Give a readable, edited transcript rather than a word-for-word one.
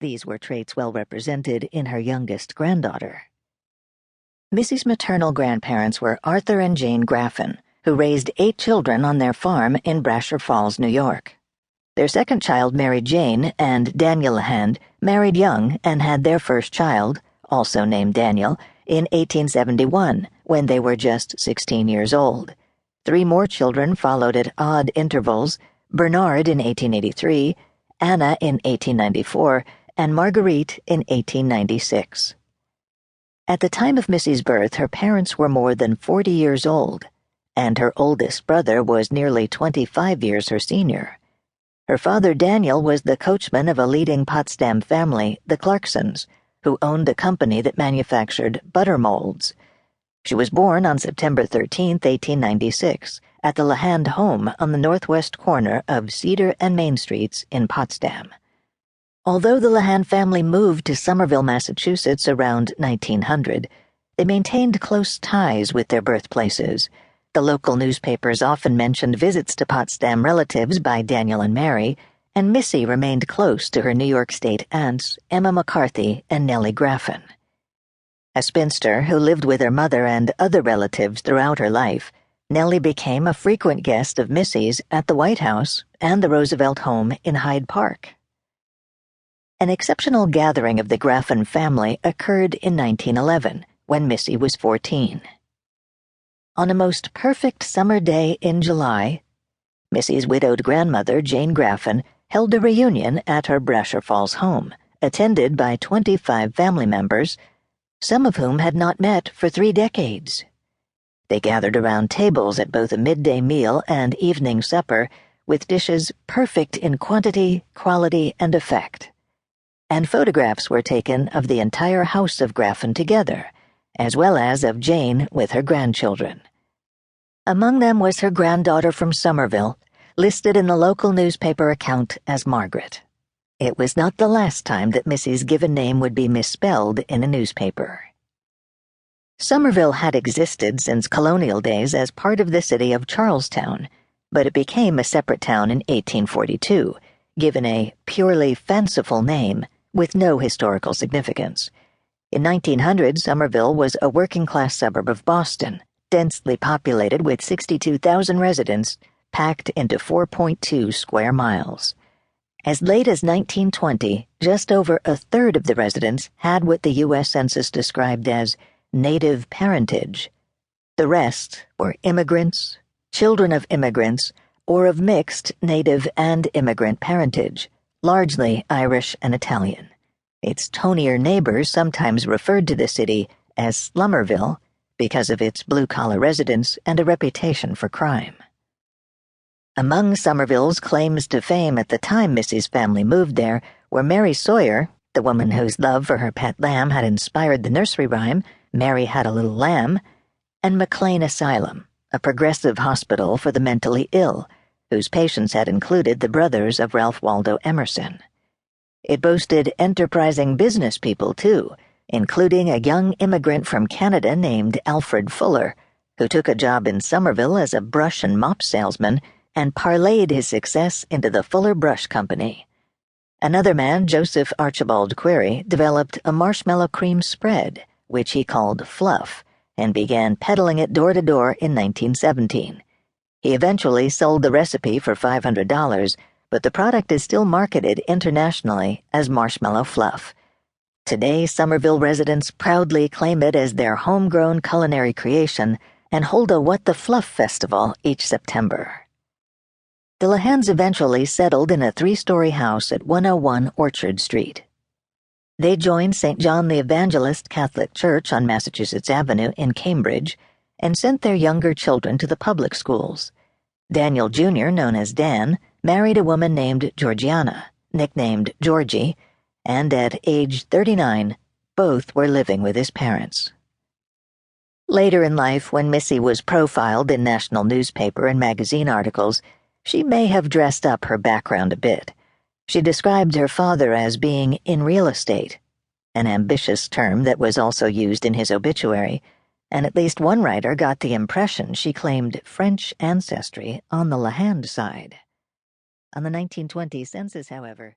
These were traits well represented in her youngest granddaughter. Missy's maternal grandparents were Arthur and Jane Graffin, who raised 8 children on their farm in Brasher Falls, New York. Their second child, Mary Jane, and Daniel LeHand married young and had their first child, also named Daniel, in 1871, when they were just 16 years old. 3 more children followed at odd intervals: Bernard in 1883, Anna in 1894, and Marguerite in 1896. At the time of Missy's birth, her parents were more than 40 years old, and her oldest brother was nearly 25 years her senior. Her father, Daniel, was the coachman of a leading Potsdam family, the Clarksons, who owned a company that manufactured butter molds. She was born on September 13, 1896, at the LeHand home on the northwest corner of Cedar and Main Streets in Potsdam. Although the LeHand family moved to Somerville, Massachusetts around 1900, they maintained close ties with their birthplaces. The local newspapers often mentioned visits to Potsdam relatives by Daniel and Mary, and Missy remained close to her New York State aunts, Emma McCarthy and Nellie Graffin. A spinster who lived with her mother and other relatives throughout her life, Nellie became a frequent guest of Missy's at the White House and the Roosevelt home in Hyde Park. An exceptional gathering of the Graffin family occurred in 1911, when Missy was 14. On a most perfect summer day in July, Missy's widowed grandmother, Jane Graffin, held a reunion at her Brasher Falls home, attended by 25 family members, some of whom had not met for 3 decades. They gathered around tables at both a midday meal and evening supper, with dishes perfect in quantity, quality, and effect. And photographs were taken of the entire house of Graffin together, as well as of Jane with her grandchildren. Among them was her granddaughter from Somerville, listed in the local newspaper account as Margaret. It was not the last time that Missy's given name would be misspelled in a newspaper. Somerville had existed since colonial days as part of the city of Charlestown, but it became a separate town in 1842, given a purely fanciful name with no historical significance. In 1900, Somerville was a working-class suburb of Boston, densely populated with 62,000 residents, packed into 4.2 square miles. As late as 1920, just over a third of the residents had what the U.S. Census described as native parentage. The rest were immigrants, children of immigrants, or of mixed native and immigrant parentage, largely Irish and Italian. Its tonier neighbors sometimes referred to the city as Slummerville because of its blue-collar residents and a reputation for crime. Among Somerville's claims to fame at the time Missy's family moved there were Mary Sawyer, the woman whose love for her pet lamb had inspired the nursery rhyme, Mary Had a Little Lamb, and McLean Asylum, a progressive hospital for the mentally ill, whose patients had included the brothers of Ralph Waldo Emerson. It boasted enterprising business people, too, including a young immigrant from Canada named Alfred Fuller, who took a job in Somerville as a brush and mop salesman and parlayed his success into the Fuller Brush Company. Another man, Joseph Archibald Query, developed a marshmallow cream spread, which he called Fluff, and began peddling it door to door in 1917. He eventually sold the recipe for $500, but the product is still marketed internationally as Marshmallow Fluff. Today, Somerville residents proudly claim it as their homegrown culinary creation and hold a What the Fluff festival each September. The LeHands eventually settled in a 3-story house at 101 Orchard Street. They joined St. John the Evangelist Catholic Church on Massachusetts Avenue in Cambridge and sent their younger children to the public schools. Daniel Jr., known as Dan, married a woman named Georgiana, nicknamed Georgie, and at age 39, both were living with his parents. Later in life, when Missy was profiled in national newspaper and magazine articles, she may have dressed up her background a bit. She described her father as being in real estate, an ambitious term that was also used in his obituary, and at least one writer got the impression she claimed French ancestry on the LeHand side. On the 1920 census, however,